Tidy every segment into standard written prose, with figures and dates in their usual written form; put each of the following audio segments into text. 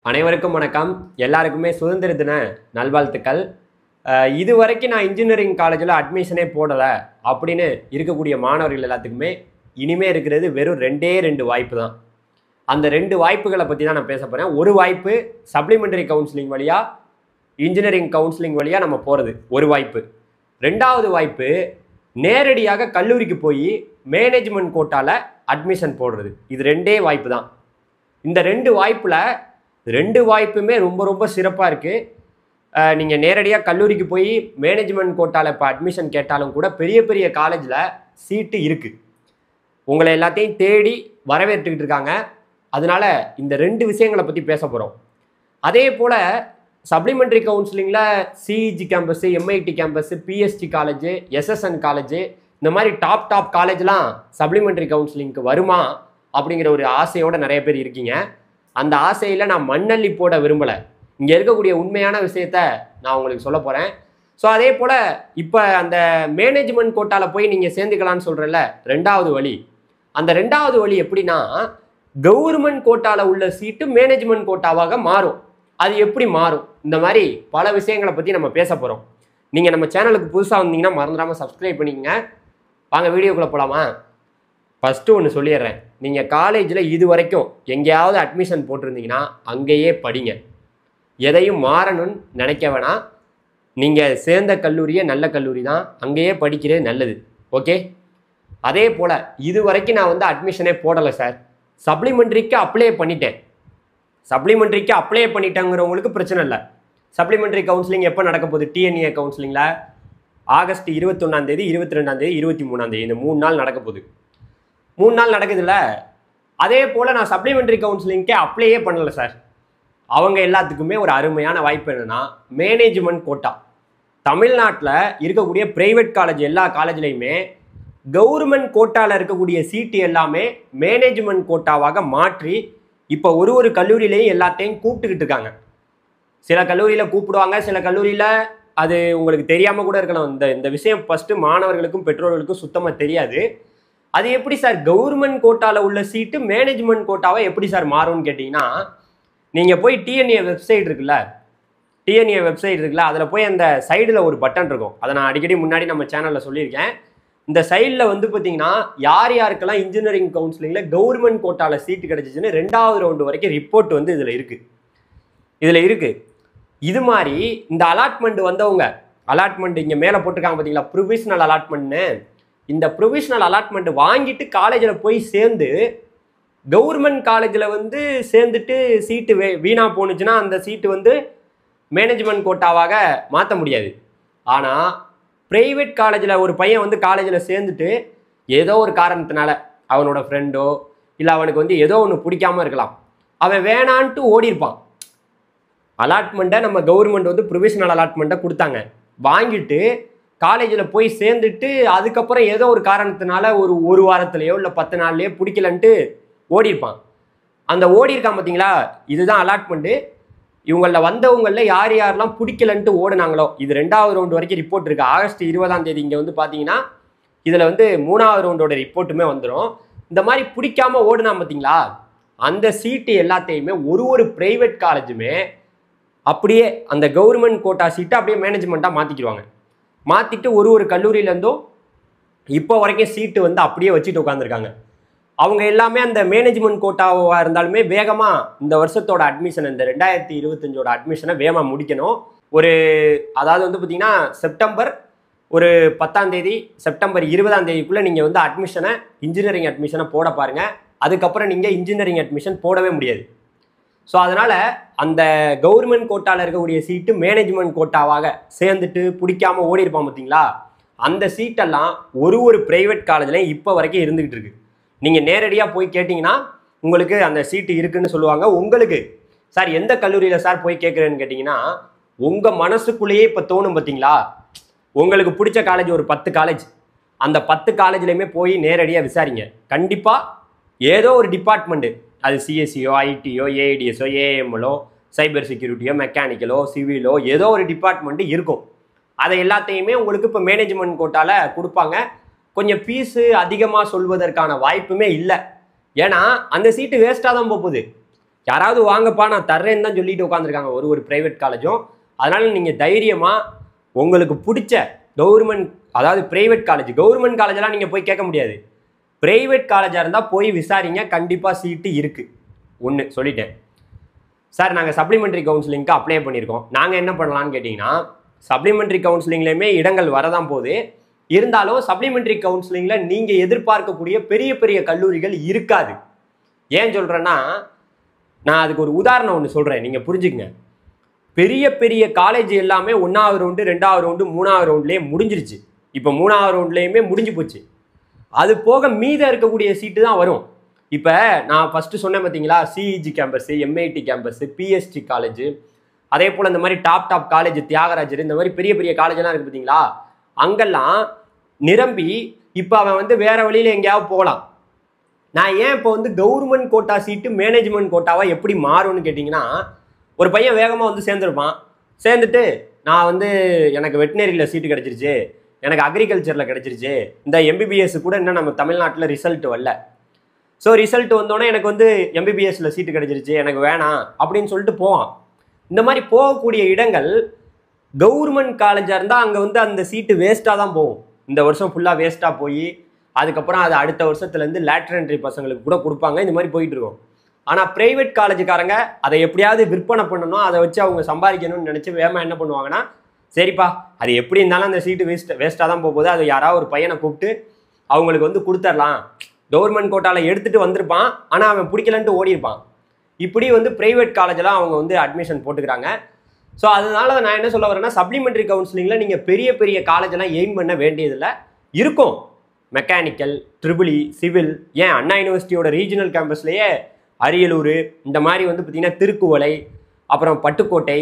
அனைவருக்கும் வணக்கம். எல்லாருக்குமே சுதந்திர தின நல்வாழ்த்துக்கள். இதுவரைக்கும் நான் இன்ஜினியரிங் காலேஜில் அட்மிஷனே போடலை அப்படின்னு இருக்கக்கூடிய மாணவர்கள் எல்லாத்துக்குமே இனிமே இருக்கிறது வெறும் ரெண்டு வாய்ப்பு தான். அந்த 2 வாய்ப்புகளை பற்றி தான் நான் பேச போகிறேன். ஒரு வாய்ப்பு சப்ளிமெண்டரி கவுன்சிலிங் வழியாக இன்ஜினியரிங் கவுன்சிலிங் வழியாக நம்ம போகிறது ஒரு வாய்ப்பு. 2வது வாய்ப்பு நேரடியாக கல்லூரிக்கு போய் மேனேஜ்மெண்ட் கோட்டாவில் அட்மிஷன் போடுறது. இது 2 வாய்ப்பு தான். இந்த 2 வாய்ப்பில் 2 வாய்ப்புமே ரொம்ப சிறப்பாக இருக்குது. நீங்கள் நேரடியாக கல்லூரிக்கு போய் மேனேஜ்மெண்ட் கோட்டாவில் இப்போ அட்மிஷன் கேட்டாலும் கூட பெரிய காலேஜில் சீட்டு இருக்குது. உங்களை எல்லாத்தையும் தேடி வரவேற்றுக்கிட்டு இருக்காங்க. அதனால் இந்த 2 விஷயங்களை பற்றி பேச போகிறோம். அதே போல் சப்ளிமெண்ட்ரி கவுன்சிலிங்கில் CEG campus, MIT campus, PST college, SSN college, இந்த மாதிரி டாப் காலேஜ்லாம் சப்ளிமெண்ட்ரி கவுன்சிலிங்க்கு வருமா அப்படிங்கிற ஒரு ஆசையோடு நிறைய பேர் இருக்கீங்க. அந்த ஆசையில் நான் மண்ணள்ளி போட விரும்பலை. இங்கே இருக்கக்கூடிய உண்மையான விஷயத்த நான் உங்களுக்கு சொல்ல போகிறேன். ஸோ அதே போல் இப்போ அந்த மேனேஜ்மெண்ட் கோட்டாவில் போய் நீங்கள் சேர்ந்துக்கலான்னு சொல்கிறல்ல, 2வது வழி. அந்த 2வது வழி எப்படின்னா, கவர்மெண்ட் கோட்டாவில் உள்ள சீட்டு மேனேஜ்மெண்ட் கோட்டாவாக மாறும். அது எப்படி மாறும்? இந்த மாதிரி பல விஷயங்களை பற்றி நம்ம பேச போகிறோம். நீங்கள் நம்ம சேனலுக்கு புதுசாக வந்தீங்கன்னா மறந்துடாமல் சப்ஸ்கிரைப் பண்ணிக்கங்க. வாங்க வீடியோக்குள்ளே போகலாமா? ஃபஸ்ட்டு ஒன்று சொல்லிடுறேன். நீங்கள் காலேஜில் இது வரைக்கும் எங்கேயாவது அட்மிஷன் போட்டிருந்தீங்கன்னா அங்கேயே படிங்க. எதையும் மாறணும்னு நினைக்க வேணாம். நீங்கள் சேர்ந்த கல்லூரியே நல்ல கல்லூரி தான், அங்கேயே படிக்கிறது நல்லது. ஓகே. அதே போல் இது வரைக்கும் நான் அட்மிஷனே போடலை சார், சப்ளிமெண்ட்ரிக்கு அப்ளை பண்ணிட்டேன். சப்ளிமெண்ட்ரிக்கு அப்ளை பண்ணிட்டேங்கிறவங்களுக்கு பிரச்சனை இல்லை. சப்ளிமெண்ட்ரி கவுன்சிலிங் எப்போ நடக்க போகுது? டிஎன்ஏ கவுன்சிலிங்கில் ஆகஸ்ட் 21 22 23 இந்த 3 நாள் நடக்க போகுது. 3 நாள் நடக்குதுல்ல. அதே போல் நான் சப்ளிமெண்ட்ரி கவுன்சிலிங்க்கே அப்ளையே பண்ணலை சார். அவங்க எல்லாத்துக்குமே ஒரு அருமையான வாய்ப்பு என்னென்னா, மேனேஜ்மெண்ட் கோட்டா. தமிழ்நாட்டில் இருக்கக்கூடிய ப்ரைவேட் காலேஜ் எல்லா காலேஜ்லையுமே கவர்மெண்ட் கோட்டாவில் இருக்கக்கூடிய சீட்டு எல்லாமே மேனேஜ்மெண்ட் கோட்டாவாக மாற்றி இப்போ ஒரு கல்லூரியிலையும் எல்லாத்தையும் கூப்பிட்டுக்கிட்டு இருக்காங்க. சில கல்லூரியில் கூப்பிடுவாங்க, சில கல்லூரியில் அது உங்களுக்கு தெரியாமல் கூட இருக்கலாம். இந்த விஷயம் ஃபஸ்ட்டு மாணவர்களுக்கும் பெற்றோர்களுக்கும் சுத்தமாக தெரியாது. அது எப்படி சார் கவர்மெண்ட் கோட்டாவில் உள்ள சீட்டு மேனேஜ்மெண்ட் கோட்டாவை எப்படி சார் மாறும்னு கேட்டிங்கன்னா, நீங்கள் போய் டிஎன்ஏ வெப்சைட் இருக்குல்ல, அதில் போய் அந்த சைடில் ஒரு பட்டன் இருக்கும். அதை நான் அடிக்கடி முன்னாடி நம்ம சேனலில் சொல்லியிருக்கேன். இந்த சைடில் பார்த்தீங்கன்னா யாருக்கெல்லாம் இன்ஜினியரிங் கவுன்சிலிங்கில் கவர்மெண்ட் கோட்டாவில் சீட்டு கிடச்சிச்சின்னு 2வது ரவுண்டு வரைக்கும் ரிப்போர்ட் இதில் இருக்குது. இது மாதிரி இந்த அலாட்மெண்ட் வந்தவங்க, அலாட்மெண்ட் இங்கே மேலே போட்டிருக்காங்க பார்த்தீங்களா, ப்ரொவிஷனல் அலாட்மெண்ட்னு. இந்த ப்ரொவிஷனல் அலாட்மெண்ட் வாங்கிட்டு காலேஜில் போய் சேர்ந்து கவர்மெண்ட் காலேஜில் சேர்ந்துட்டு சீட்டு வீணாக போணுச்சுன்னா அந்த சீட்டு மேனேஜ்மெண்ட் கோட்டாவாக மாற்ற முடியாது. ஆனால் ப்ரைவேட் காலேஜில் ஒரு பையன் காலேஜில் சேர்ந்துட்டு ஏதோ ஒரு காரணத்தினால அவனோட ஃப்ரெண்டோ இல்லை அவனுக்கு ஏதோ ஒன்று பிடிக்காமல் இருக்கலாம், அவன் வேணான்ட்டு ஓடிருப்பான். அலாட்மெண்ட்டை நம்ம கவர்மெண்ட் ப்ரொவிஷனல் அலாட்மெண்ட்டை கொடுத்தாங்க, வாங்கிட்டு காலேஜில் போய் சேர்ந்துட்டு அதுக்கப்புறம் ஏதோ ஒரு காரணத்தினால ஒரு வாரத்துலையோ இல்லை 10 நாள்லையோ பிடிக்கலன்ட்டு ஓடிருப்பான். அந்த ஓடிருக்கான் பார்த்தீங்களா, இதுதான் அலாட்மெண்ட்டு. இவங்களில் வந்தவங்களில் யாரெல்லாம் பிடிக்கலன்ட்டு ஓடுனாங்களோ, இது 2வது ரவுண்டு வரைக்கும் ரிப்போர்ட் இருக்குது. ஆகஸ்ட் 20 இங்கே பார்த்தீங்கன்னா இதில் 3வது ரவுண்டோட ரிப்போர்ட்டுமே வந்துடும். இந்த மாதிரி பிடிக்காமல் ஓடுனா பார்த்தீங்களா, அந்த சீட்டு எல்லாத்தையுமே ஒரு ப்ரைவேட் காலேஜுமே அப்படியே அந்த கவர்மெண்ட் கோட்டா சீட்டை அப்படியே மேனேஜ்மெண்ட்டாக மாற்றிக்கிடுவாங்க. மாற்றிட்டு ஒரு கல்லூரியிலேருந்தும் இப்போ வரைக்கும் சீட்டு அப்படியே வச்சுட்டு உட்காந்துருக்காங்க. அவங்க எல்லாமே அந்த மேனேஜ்மெண்ட் கோட்டாவாக இருந்தாலுமே வேகமாக இந்த வருஷத்தோட அட்மிஷன், இந்த 2025ஓட அட்மிஷனை வேகமாக முடிக்கணும். அதாவது பார்த்தீங்கன்னா செப்டம்பர் 10 செப்டம்பர் 20 நீங்கள் அட்மிஷனை இன்ஜினியரிங் அட்மிஷனை போட பாருங்கள். அதுக்கப்புறம் நீங்கள் இன்ஜினியரிங் அட்மிஷன் போடவே முடியாது. ஸோ அதனால் அந்த கவர்மெண்ட் கோட்டாவில் இருக்கக்கூடிய சீட்டு மேனேஜ்மெண்ட் கோட்டாவாக சேர்ந்துட்டு பிடிக்காமல் ஓடி இருப்பான் பார்த்தீங்களா, அந்த சீட்டெல்லாம் ஒரு ப்ரைவேட் காலேஜ்லையும் இப்போ வரைக்கும் இருந்துக்கிட்டு இருக்கு. நீங்கள் நேரடியாக போய் கேட்டிங்கன்னா உங்களுக்கு அந்த சீட்டு இருக்குதுன்னு சொல்லுவாங்க. உங்களுக்கு சார் எந்த கல்லூரியில் சார் போய் கேட்குறேன்னு கேட்டிங்கன்னா, உங்கள் மனசுக்குள்ளேயே இப்போ தோணும் பார்த்தீங்களா, உங்களுக்கு பிடிச்ச காலேஜ் ஒரு 10 காலேஜ், அந்த 10 காலேஜ்லையுமே போய் நேரடியாக விசாரிங்க. கண்டிப்பாக ஏதோ ஒரு டிபார்ட்மெண்ட்டு, அது சிஎஸ்சியோ, ஐடியோ, ஏஐடிஎஸோ, ஏஎம்எலோ, சைபர் செக்யூரிட்டியோ, மெக்கானிக்கலோ, சிவிலோ, ஏதோ ஒரு டிபார்ட்மெண்ட்டு இருக்கும். அதை எல்லாத்தையுமே உங்களுக்கு இப்போ மேனேஜ்மெண்ட் கோட்டாவில் கொடுப்பாங்க. கொஞ்சம் ஃபீஸு அதிகமாக சொல்வதற்கான வாய்ப்புமே இல்லை. ஏன்னா அந்த சீட்டு வேஸ்ட்டாக தான் போகுது. யாராவது வாங்கப்பா நான் தர்றேன்னு தான் சொல்லிட்டு உட்காந்துருக்காங்க ஒரு ப்ரைவேட் காலேஜும். அதனால் நீங்கள் தைரியமாக உங்களுக்கு பிடிச்ச கவர்மெண்ட், அதாவது ப்ரைவேட் காலேஜ், கவர்மெண்ட் காலேஜெல்லாம் நீங்கள் போய் கேட்க முடியாது. ப்ரைவேட் காலேஜாக இருந்தால் போய் விசாரிங்க, கண்டிப்பாக சீட்டு இருக்குது. ஒன்று சொல்லிட்டேன். சார் நாங்கள் சப்ளிமெண்ட்ரி கவுன்சிலிங்க்கு அப்ளை பண்ணியிருக்கோம், நாங்கள் என்ன பண்ணலான்னு கேட்டிங்கன்னா, சப்ளிமெண்ட்ரி கவுன்சிலிங்லேயுமே இடங்கள் வரதான் போகுது. இருந்தாலும் சப்ளிமெண்ட்ரி கவுன்சிலிங்கில் நீங்கள் எதிர்பார்க்கக்கூடிய பெரிய பெரிய கல்லூரிகள் இருக்காது. ஏன் சொல்கிறேன்னா, நான் அதுக்கு ஒரு உதாரணம் ஒன்று சொல்கிறேன், நீங்கள் புரிஞ்சுக்கங்க. பெரிய பெரிய காலேஜ் எல்லாமே 1வது ரவுண்டு 2வது ரவுண்டு 3வது ரவுண்ட்லேயே முடிஞ்சிருச்சு. இப்போ 3வது ரவுண்ட்லேயுமே முடிஞ்சு போச்சு. அது போக மீதம் இருக்கக்கூடிய சீட்டு தான் வரும். இப்போ நான் ஃபஸ்ட்டு சொன்னேன் பார்த்தீங்களா, CEG campus, MIT campus, PST college, அதே போல் இந்த மாதிரி டாப் காலேஜ் தியாகராஜர், இந்த மாதிரி பெரிய பெரிய காலேஜெல்லாம் இருக்குது பார்த்தீங்களா, அங்கெல்லாம் நிரம்பி இப்போ அவன் வந்து வேறு வழியில் எங்கேயாவது போகலாம். நான் ஏன் இப்போ வந்து கவர்மெண்ட் கோட்டா சீட்டு மேனேஜ்மெண்ட் கோட்டாவாக எப்படி மாறும்னு கேட்டிங்கன்னா, ஒரு பையன் வேகமாக வந்து சேர்ந்துருப்பான். சேர்ந்துட்டு நான் வந்து எனக்கு வெட்டினரியில் சீட்டு கிடச்சிருச்சு, எனக்கு அக்ரிகல்ச்சரில் கிடச்சிருச்சு, இந்த எம்பிபிஎஸ் கூட இன்னும் நம்ம தமிழ்நாட்டில் ரிசல்ட் வரல. ஸோ ரிசல்ட் வந்தோடனே எனக்கு வந்து எம்பிபிஎஸ்சில் சீட்டு கிடச்சிருச்சு, எனக்கு வேணாம் அப்படின்னு சொல்லிட்டு போவான். இந்த மாதிரி போகக்கூடிய இடங்கள் கவர்மெண்ட் காலேஜாக இருந்தால் அங்கே வந்து அந்த சீட்டு வேஸ்ட்டாக தான் போகும். இந்த வருஷம் ஃபுல்லாக வேஸ்ட்டாக போய் அதுக்கப்புறம் அது அடுத்த வருஷத்துலேருந்து லேட்டர் என்ட்ரி பசங்களுக்கு கூட கொடுப்பாங்க. இந்த மாதிரி போயிட்டு இருக்கும். ஆனால் ப்ரைவேட் காலேஜுக்காரங்க அதை எப்படியாவது விற்பனை பண்ணணும், அதை வச்சு அவங்க சம்பாதிக்கணும்னு நினச்சி வேகமாக என்ன பண்ணுவாங்கன்னா, சரிப்பா அது எப்படி இருந்தாலும் அந்த சீட்டு வேஸ்ட்டாக தான் போகுது, அது யாராவது ஒரு பையனை கூப்பிட்டு அவங்களுக்கு வந்து கொடுத்துடலாம், கவர்மெண்ட் கோட்டாவில் எடுத்துகிட்டு வந்திருப்பான், ஆனால் அவன் பிடிக்கலன்ட்டு ஓடிருப்பான். இப்படி வந்து ப்ரைவேட் காலேஜெலாம் அவங்க வந்து அட்மிஷன் போட்டுக்கிறாங்க. ஸோ அதனால நான் என்ன சொல்ல வரேன்னா, சப்ளிமெண்ட்ரி கவுன்சிலிங்கில் நீங்கள் பெரிய பெரிய காலேஜெல்லாம் எய்ம் பண்ண வேண்டியதில்லை. இருக்கும் மெக்கானிக்கல், ட்ரிபிள் இ, சிவில், ஏன் அண்ணா யூனிவர்சிட்டியோட ரீஜனல் கேம்பஸ்லேயே அரியலூர், இந்த மாதிரி வந்து பார்த்திங்கன்னா திருக்குவளை, அப்புறம் பட்டுக்கோட்டை,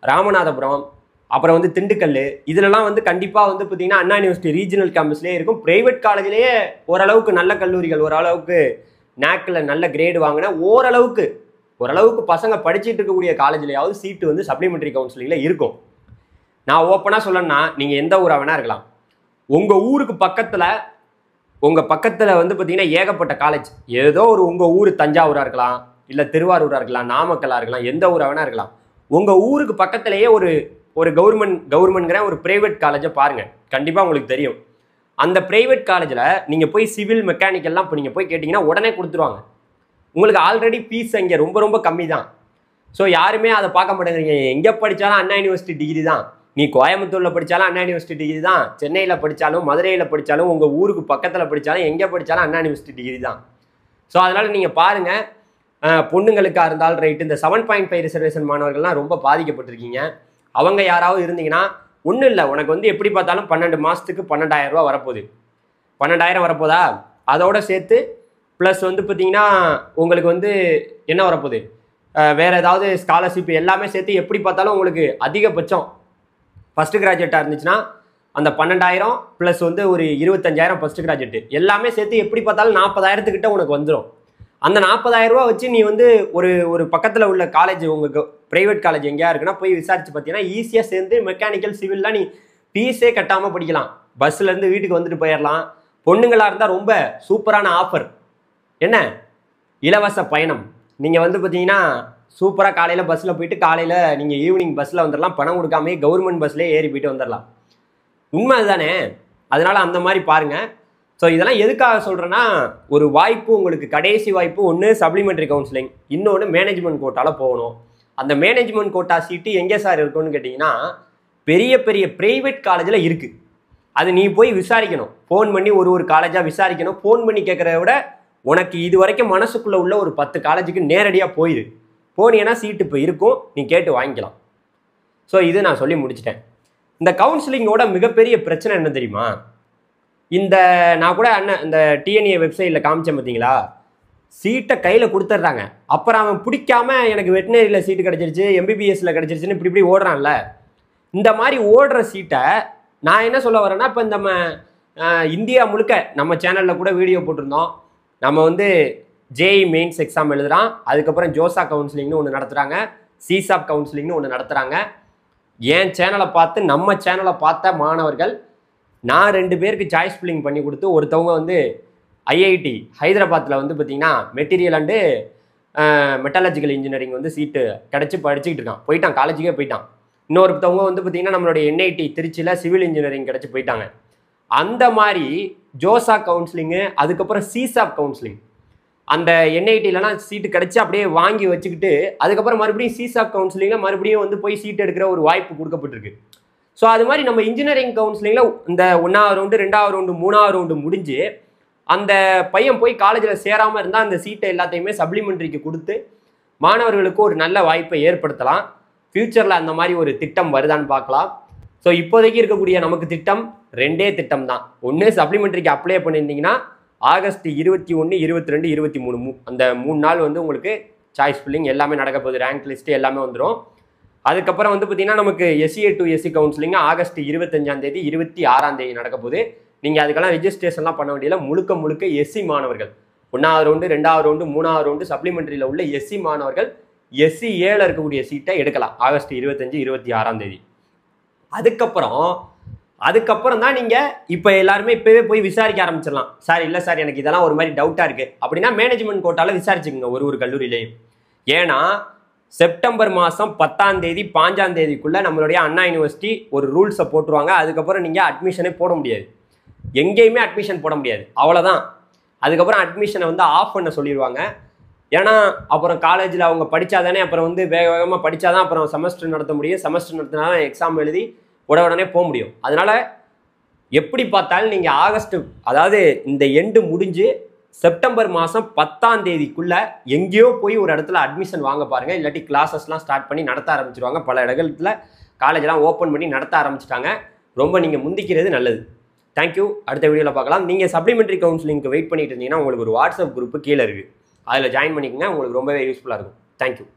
ராமநாதபுரம், அப்புறம் வந்து திண்டுக்கல், இதிலலாம் வந்து கண்டிப்பாக வந்து பார்த்திங்கன்னா அண்ணா யூனிவர்சிட்டி ரீஜனல் கேம்பஸ்லேயே இருக்கும். ப்ரைவேட் காலேஜ்லேயே ஓரளவுக்கு நல்ல கல்லூரிகள், ஓரளவுக்கு நேக்கில் நல்ல கிரேடு வாங்கின ஓரளவுக்கு பசங்க படிச்சுட்டு இருக்கக்கூடிய காலேஜ்லையாவது சீட்டு வந்து சப்ளிமெண்ட்ரி கவுன்சிலிங்கில் இருக்கும். நான் ஓப்பனாக சொல்லணும்னா, நீங்கள் எந்த ஊராக வேணா இருக்கலாம், உங்கள் ஊருக்கு பக்கத்தில் வந்து பார்த்தீங்கன்னா ஏகப்பட்ட காலேஜ், ஏதோ உங்கள் ஊர் தஞ்சாவூராக இருக்கலாம், இல்லை திருவாரூராக இருக்கலாம், நாமக்கல்லாக இருக்கலாம், எந்த ஊராக வேணா இருக்கலாம். உங்கள் ஊருக்கு பக்கத்திலேயே ஒரு கவர்மெண்ட்ங்கிற ஒரு ப்ரைவேட் காலேஜை பாருங்கள், கண்டிப்பாக உங்களுக்கு தெரியும். அந்த ப்ரைவேட் காலேஜில் நீங்கள் போய் சிவில், மெக்கானிக்கல்லாம் இப்போ நீங்கள் போய் கேட்டிங்கன்னா உடனே கொடுத்துருவாங்க. உங்களுக்கு ஆல்ரெடி ஃபீஸ் அங்கே ரொம்ப ரொம்ப கம்மி தான். ஸோ யாருமே அதை பார்க்க மாட்டேங்கிறீங்க. எங்கே படித்தாலும் அண்ணா யூனிவர்சிட்டி டிகிரி தான். நீ கோயம்புத்தூரில் படித்தாலும் அண்ணா யூனிவர்சிட்டி டிகிரி தான், சென்னையில் படித்தாலும், மதுரையில் படித்தாலும், உங்கள் ஊருக்கு பக்கத்தில் படித்தாலும், எங்கே படித்தாலும் அண்ணா யூனிவர்சிட்டி டிகிரி தான். ஸோ அதனால் நீங்கள் பாருங்கள், பொண்ணுங்களுக்காக இருந்தாலும் ரைட்டு, இந்த 7.5 ரிசர்வேஷன் மாணவர்கள்லாம் ரொம்ப பாதிக்கப்பட்டிருக்கீங்க. அவங்க யாராவது இருந்தீங்கன்னா, ஒன்றும் இல்லை, உனக்கு வந்து எப்படி பார்த்தாலும் 12 மாதத்துக்கு 12,000 ரூபா வரப்போகுது. 12,000 வரப்போதா, அதோட சேர்த்து ப்ளஸ் வந்து பார்த்தீங்கன்னா உங்களுக்கு வந்து என்ன வரப்போகுது, வேறு ஏதாவது ஸ்காலர்ஷிப் எல்லாமே சேர்த்து எப்படி பார்த்தாலும் உங்களுக்கு அதிகபட்சம் ஃபஸ்ட்டு கிராஜுவேட்டாக இருந்துச்சுன்னா அந்த 12,000 ப்ளஸ் வந்து ஒரு 25,000 ஃபஸ்ட்டு கிராஜுவேட்டு எல்லாமே சேர்த்து எப்படி பார்த்தாலும் 40,000 உனக்கு வந்துடும். அந்த 40,000 ரூபா வச்சு நீ வந்து ஒரு பக்கத்தில் உள்ள காலேஜ், உங்கள் ப்ரைவேட் காலேஜ் எங்கேயா இருக்குன்னா போய் விசாரிச்சு பார்த்தீங்கன்னா ஈஸியாக சேர்ந்து மெக்கானிக்கல், சிவில்லாம் நீ ஃபீஸே கட்டாமல் படிக்கலாம். பஸ்ஸுலேருந்து வீட்டுக்கு வந்துட்டு போயிடலாம். பொண்ணுங்களாக இருந்தால் ரொம்ப சூப்பரான ஆஃபர் என்ன, இலவச பயணம். நீங்கள் வந்து பார்த்தீங்கன்னா சூப்பராக காலையில் பஸ்ஸில் போயிட்டு காலையில் நீங்கள் ஈவினிங் பஸ்ஸில் வந்துடலாம், பணம் கொடுக்காமே கவர்மெண்ட் பஸ்லேயே ஏறி போயிட்டு வந்துடலாம். உண்மை அதுதானே? அதனால் அந்த மாதிரி பாருங்கள். ஸோ இதெல்லாம் எதுக்காக சொல்கிறேன்னா, ஒரு வாய்ப்பு உங்களுக்கு, கடைசி வாய்ப்பு, ஒன்று சப்ளிமெண்ட்ரி கவுன்சிலிங், இன்னொன்று மேனேஜ்மெண்ட் கோட்டாவில் போகணும். அந்த மேனேஜ்மெண்ட் கோட்டா சீட்டு எங்கே சார் இருக்குன்னு கேட்டிங்கன்னா, பெரிய பெரிய ப்ரைவேட் காலேஜில் இருக்குது. அது நீ போய் விசாரிக்கணும், ஃபோன் பண்ணி ஒரு காலேஜாக விசாரிக்கணும். ஃபோன் பண்ணி கேட்குறத விட உனக்கு இது வரைக்கும் மனசுக்குள்ளே உள்ள ஒரு 10 காலேஜுக்கு நேரடியாக போனீங்கன்னா சீட்டு இப்போ இருக்கும், நீ கேட்டு வாங்கிக்கலாம். ஸோ இது நான் சொல்லி முடிச்சிட்டேன். இந்த கவுன்சிலிங்கோட மிகப்பெரிய பிரச்சனை என்ன தெரியுமா, நான் கூட இந்த டிஎன்ஏ வெப்சைட்டில் காமிச்சேன் பார்த்தீங்களா, சீட்டை கையில் கொடுத்துட்றாங்க. அப்புறம் அவன் பிடிக்காம எனக்கு வெட்டினரியில் சீட்டு கிடச்சிருச்சு, எம்பிபிஎஸ்சில் கிடச்சிருச்சுன்னு இப்படி ஓடுறான்ல. இந்த மாதிரி ஓடுற சீட்டை நான் என்ன சொல்ல வரேன்னா, இப்போ நம்ம இந்தியா முழுக்க நம்ம சேனலில் கூட வீடியோ போட்டிருந்தோம். நம்ம வந்து ஜேஇ மெயின்ஸ் எக்ஸாம் எழுதுகிறான், அதுக்கப்புறம் ஜோசா கவுன்சிலிங்னு ஒன்று நடத்துகிறாங்க, சிசாப் கவுன்சிலிங்னு ஒன்று நடத்துகிறாங்க. என் சேனலை பார்த்து, நம்ம சேனலை பார்த்த மாணவர்கள், நான் 2 பேருக்கு சாய்ஸ் ஃபில்லிங் பண்ணி கொடுத்து, ஒருத்தவங்க வந்து ஐஐடி ஹைதராபாத்தில் வந்து பார்த்திங்கன்னா மெட்டீரியல் அண்டு மெட்டாலஜிக்கல் இன்ஜினியரிங் வந்து சீட்டு கிடச்சி படிச்சுக்கிட்டு இருக்கான், போயிட்டான், காலேஜுக்கே போயிட்டான். இன்னொருத்தவங்க வந்து பார்த்தீங்கன்னா நம்மளுடைய என்ஐடி திருச்சியில் சிவில் இன்ஜினியரிங் கிடச்சி போயிட்டாங்க. அந்த மாதிரி ஜோசா கவுன்சிலிங்கு, அதுக்கப்புறம் சிசாப் கவுன்சிலிங், அந்த என்ஐடிலலாம் சீட்டு கிடச்சி அப்படியே வாங்கி வச்சுக்கிட்டு அதுக்கப்புறம் மறுபடியும் சிசாப் கவுன்சிலிங்கில் மறுபடியும் வந்து போய் சீட் எடுக்கிற ஒரு வாய்ப்பு கொடுக்கப்பட்டிருக்கு. ஸோ அது மாதிரி நம்ம இன்ஜினியரிங் கவுன்சிலிங்கில் இந்த 1வது ரவுண்டு 2வது ரவுண்டு 3வது ரவுண்டு முடிஞ்சு அந்த பையன் போய் காலேஜில் சேராமல் இருந்தால் அந்த சீட்டை எல்லாத்தையுமே சப்ளிமெண்ட்ரிக்கு கொடுத்து மாணவர்களுக்கு ஒரு நல்ல வாய்ப்பை ஏற்படுத்தலாம். ஃப்யூச்சரில் அந்த மாதிரி ஒரு திட்டம் வருதான்னு பார்க்கலாம். ஸோ இப்போதைக்கு இருக்கக்கூடிய நமக்கு திட்டம் 2 திட்டம் தான். ஒன்று சப்ளிமெண்ட்ரிக்கு அப்ளை பண்ணியிருந்தீங்கன்னா ஆகஸ்ட் 21, 22, 23 அந்த 3 நாள் வந்து உங்களுக்கு சாய்ஸ் ஃபில்லிங் எல்லாமே நடக்க போகுது, ரேங்க் லிஸ்ட்டு எல்லாமே வந்துடும். அதுக்கப்புறம் வந்து பார்த்தீங்கன்னா நமக்கு SCA to SC counselling August 25 தேதி 26 தேதி நடக்க போகுது. நீங்கள் அதுக்கெல்லாம் ரெஜிஸ்ட்ரேஷன்லாம் பண்ண வேண்டியதில்லை. முழுக்க SC மாணவர்கள் 1வது ரவுண்டு 2வது ரவுண்டு 3வது ரவுண்டு சப்ளிமெண்ட்ரியில் உள்ள SC மாணவர்கள் SC7 இருக்கக்கூடிய சீட்டை எடுக்கலாம் ஆகஸ்ட் 25, 26 தேதி. அதுக்கப்புறம் தான் நீங்கள் இப்போ எல்லாருமே இப்போவே போய் விசாரிக்க ஆரம்பிச்சிடலாம். சார் இல்லை சார் எனக்கு இதெல்லாம் ஒரு மாதிரி டவுட்டாக இருக்குது அப்படின்னா மேனேஜ்மெண்ட் கோட்டாவில் விசாரிச்சுக்கோங்க ஒரு கல்லூரியிலையும். ஏன்னா செப்டம்பர் மாதம் 10ஆம் தேதி 5ஆம் தேதிக்குள்ளே நம்மளுடைய அண்ணா யூனிவர்சிட்டி ஒரு ரூல்ஸை போட்டுருவாங்க. அதுக்கப்புறம் நீங்கள் அட்மிஷனே போட முடியாது, எங்கேயுமே அட்மிஷன் போட முடியாது, அவ்வளோதான். அதுக்கப்புறம் அட்மிஷனை வந்து ஆஃப் பண்ண சொல்லிடுவாங்க. ஏன்னா அப்புறம் காலேஜில் அவங்க படித்தாதானே அப்புறம் வந்து வேகமாக படித்தாதான் அப்புறம் செமஸ்டர் நடத்த முடியும், செமஸ்டர் நடத்தினா எக்ஸாம் எழுதி உடனே போக முடியும். அதனால் எப்படி பார்த்தாலும் நீங்கள் ஆகஸ்ட், அதாவது இந்த எண்டு முடிஞ்சு செப்டம்பர் மாதம் 10ஆம் தேதிக்குள்ளே எங்கேயோ போய் ஒரு இடத்துல அட்மிஷன் வாங்க பாருங்கள். இல்லாட்டி கிளாஸஸ்லாம் ஸ்டார்ட் பண்ணி நடத்த ஆரம்பிச்சிருவாங்க. பல இடத்துல காலேஜெலாம் ஓப்பன் பண்ணி நடத்த ஆரம்பிச்சிட்டாங்க. ரொம்ப நீங்கள் முந்திக்கிறது நல்லது. தேங்க்யூ. அடுத்த வீடியோவில் பார்க்கலாம். நீங்கள் சப்ளிமெண்ட்ரி கவுன்சிலிங்க்கு வெயிட் பண்ணிட்டு இருந்தீங்கன்னா உங்களுக்கு ஒரு வாட்ஸ்அப் குரூப்பு கீழே இருக்குது, அதில் ஜாயின் பண்ணிக்கங்க. உங்களுக்கு ரொம்பவே யூஸ்ஃபுல்லாக இருக்கும். தேங்க்யூ.